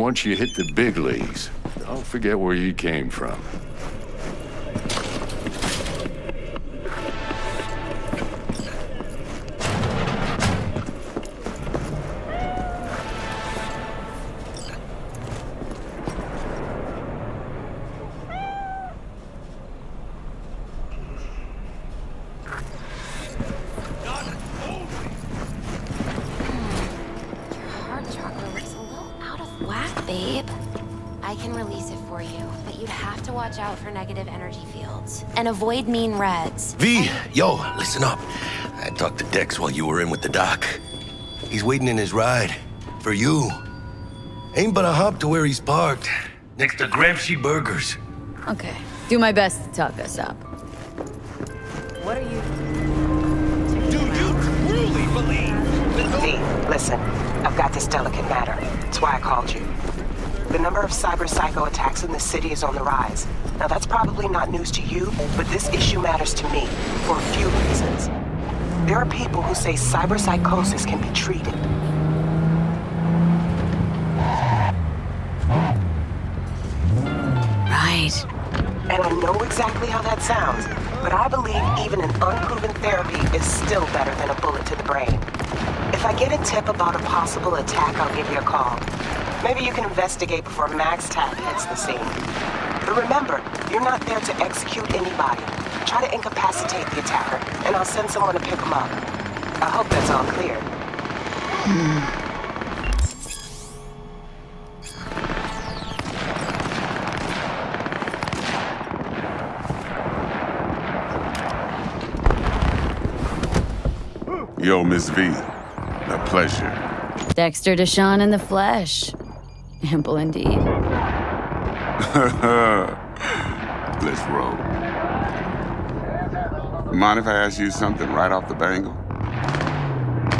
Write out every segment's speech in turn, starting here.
once you hit the big leagues, don't forget where you came from. Babe, I can release it for you, but you'd have to watch out for negative energy fields and avoid mean reds. V, yo, listen up. I talked to Dex while you were in with the doc. He's waiting in his ride. For you. Ain't but a hop to where he's parked. Next to Gramsci Burgers. Okay, do my best to talk us up. What are you... Do you truly believe that... V, listen. I've got this delicate matter. That's why I called you. The number of cyber-psycho attacks in the city is on the rise. Now, that's probably not news to you, but this issue matters to me for a few reasons. There are people who say cyber-psychosis can be treated. Right. And I know exactly how that sounds, but I believe even an unproven therapy is still better than a bullet to the brain. If I get a tip about a possible attack, I'll give you a call. Maybe you can investigate before Max Tapp hits the scene. But remember, you're not there to execute anybody. Try to incapacitate the attacker, and I'll send someone to pick him up. I hope that's all clear. Yo, Miss V. A pleasure. Dexter Deshawn in the flesh. Ample indeed. Let's roll. Mind if I ask you something right off the bangle?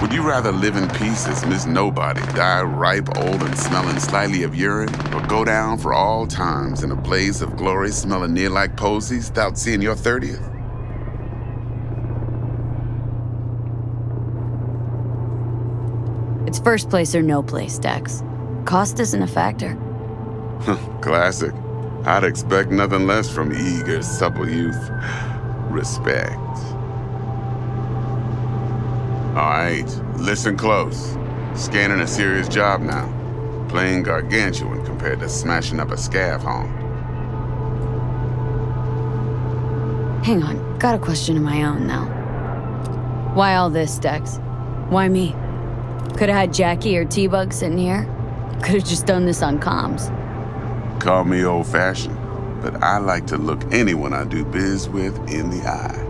Would you rather live in peace as Miss Nobody, die ripe, old, and smelling slightly of urine, or go down for all times in a blaze of glory smelling near like posies without seeing your 30th? It's first place or no place, Dex. Cost isn't a factor. Classic. I'd expect nothing less from eager, supple youth. Respect. All right, listen close. Scanning a serious job now. Playing gargantuan compared to smashing up a scav home. Hang on, got a question of my own now. Why all this, Dex? Why me? Could've had Jackie or T-Bug sitting here. Could've just done this on comms. Call me old-fashioned, but I like to look anyone I do biz with in the eye.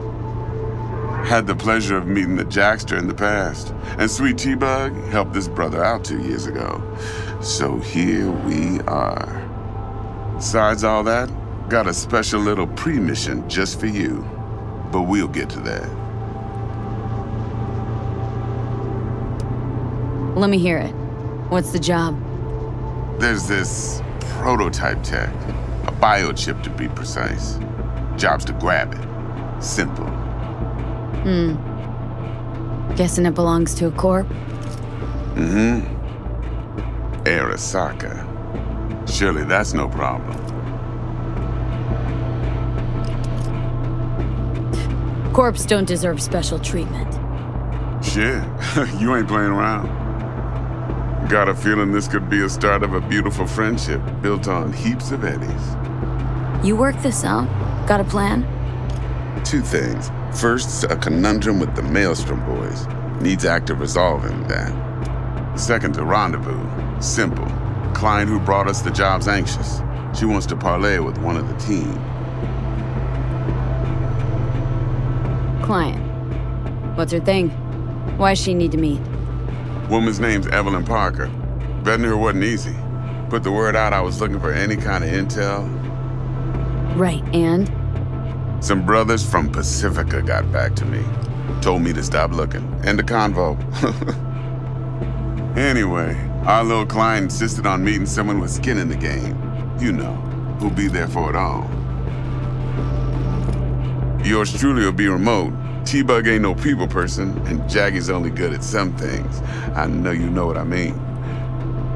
Had the pleasure of meeting the Jackster in the past, and sweet T-Bug helped this brother out 2 years ago. So here we are. Besides all that, got a special little pre-mission just for you, but we'll get to that. Let me hear it. What's the job? There's this prototype tech, a biochip to be precise. Job's to grab it. Simple. Guessing it belongs to a corp? Arasaka. Surely that's no problem. Corps don't deserve special treatment. Shit, you ain't playing around. Got a feeling this could be a start of a beautiful friendship built on heaps of eddies. You work this out? Got a plan? Two things. First, a conundrum with the Maelstrom boys. Needs active resolving that. Second, a rendezvous. Simple. Client who brought us the job's anxious. She wants to parlay with one of the team. Client. What's her thing? Why's she need to meet? Woman's name's Evelyn Parker. Betting her wasn't easy. Put the word out I was looking for any kind of intel. Right, and? Some brothers from Pacifica got back to me. Told me to stop looking. End of convo. Anyway, our little client insisted on meeting someone with skin in the game. You know, who'll be there for it all. Yours truly will be remote. T-Bug ain't no people person, and Jackie's only good at some things. I know you know what I mean.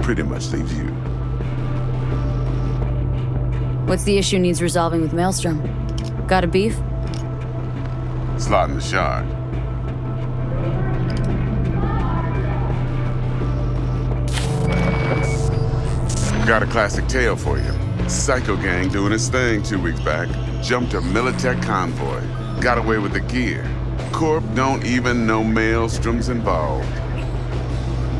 Pretty much leaves you. What's the issue needs resolving with Maelstrom? Got a beef? Slot in the shard. Got a classic tale for you. Psycho gang doing his thing 2 weeks back. Jumped a Militech convoy. Got away with the gear. Corp don't even know Maelstrom's involved.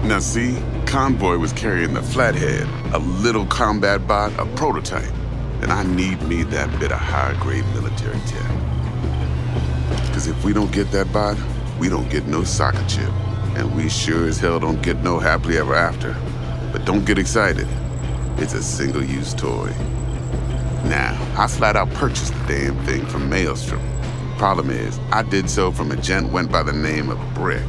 Now see, convoy was carrying the Flathead, a little combat bot, a prototype. And I need me that bit of high-grade military tech. Because if we don't get that bot, we don't get no soccer chip. And we sure as hell don't get no happily ever after. But don't get excited. It's a single-use toy. Now, I flat out purchased the damn thing from Maelstrom. Problem is, I did so from a gent went by the name of Brick.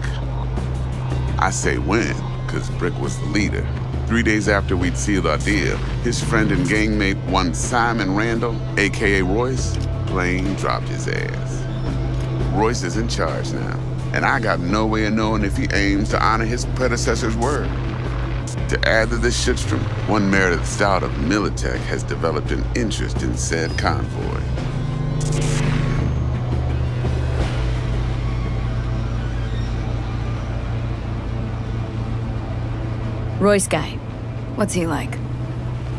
I say when, because Brick was the leader. 3 days after we'd sealed our deal, his friend and gangmate, one Simon Randall, aka Royce, plain dropped his ass. Royce is in charge now, and I got no way of knowing if he aims to honor his predecessor's word. To add to this shitstorm, one Meredith Stout of Militech has developed an interest in said convoy. Royce guy. What's he like?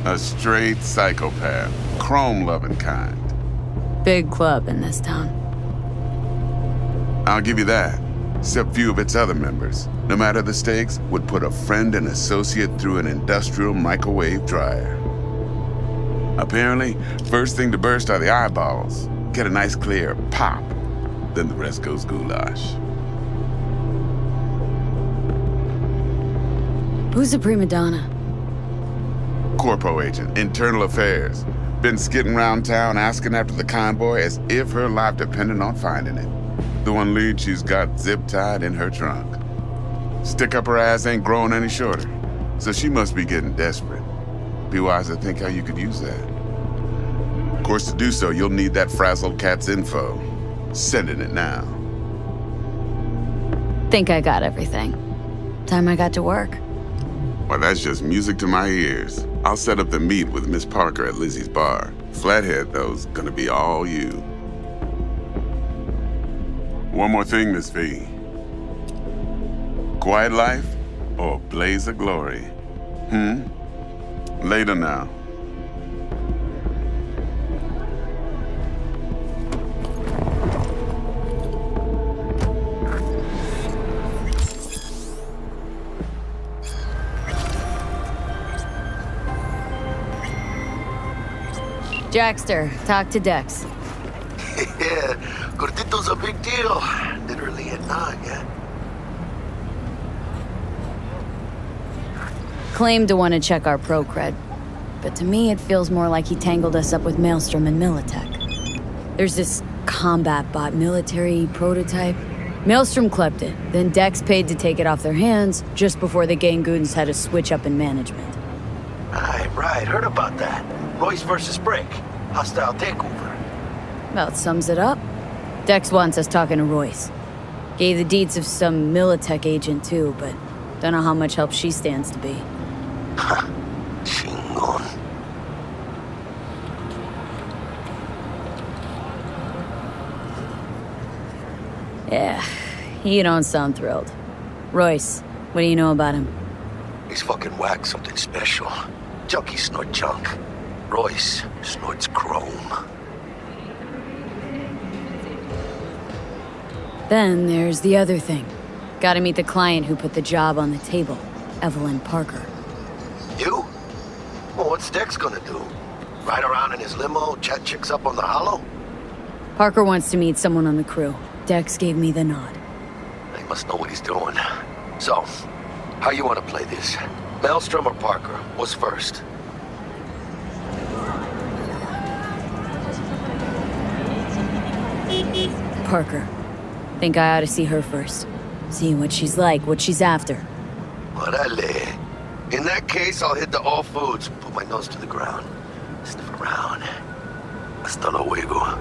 A straight psychopath, chrome-loving kind. Big club in this town. I'll give you that. Except few of its other members, no matter the stakes, would put a friend and associate through an industrial microwave dryer. Apparently, first thing to burst are the eyeballs. Get a nice clear pop. Then the rest goes goulash. Who's the prima donna? Corpo agent, internal affairs. Been skidding around town asking after the convoy as if her life depended on finding it. The one lead she's got zip-tied in her trunk. Stick up her ass ain't growing any shorter, so she must be getting desperate. Be wise to think how you could use that. Of course, to do so, you'll need that frazzled cat's info. Sending it now. Think I got everything. Time I got to work. Well, that's just music to my ears. I'll set up the meet with Miss Parker at Lizzie's bar. Flathead, though's gonna be all you. One more thing, Miss V. Quiet life or blaze of glory? Later now. Jackster, talk to Dex. Yeah, Cortito's a big deal. Literally and not, yeah. Claimed to want to check our pro cred, but to me it feels more like he tangled us up with Maelstrom and Militech. There's this combat bot military prototype. Maelstrom clept it, then Dex paid to take it off their hands just before the Gangoons had a switch up in management. Right, heard about that. Royce versus Brick. Hostile takeover. About sums it up. Dex wants us talking to Royce. Gave the deeds of some Militech agent too, but don't know how much help she stands to be. Chingon. Yeah, you don't sound thrilled. Royce, what do you know about him? He's fucking whack, something special. Junkies snort junk. Royce snorts chrome. Then there's the other thing. Gotta meet the client who put the job on the table, Evelyn Parker. You? Well, what's Dex gonna do? Ride around in his limo, chat chicks up on the hollow? Parker wants to meet someone on the crew. Dex gave me the nod. He must know what he's doing. So, how you want to play this? Maelstrom or Parker? What's first? Parker. Think I ought to see her first. See what she's like, what she's after. Orale. In that case, I'll hit the all foods, put my nose to the ground. Sniff around. Hasta luego.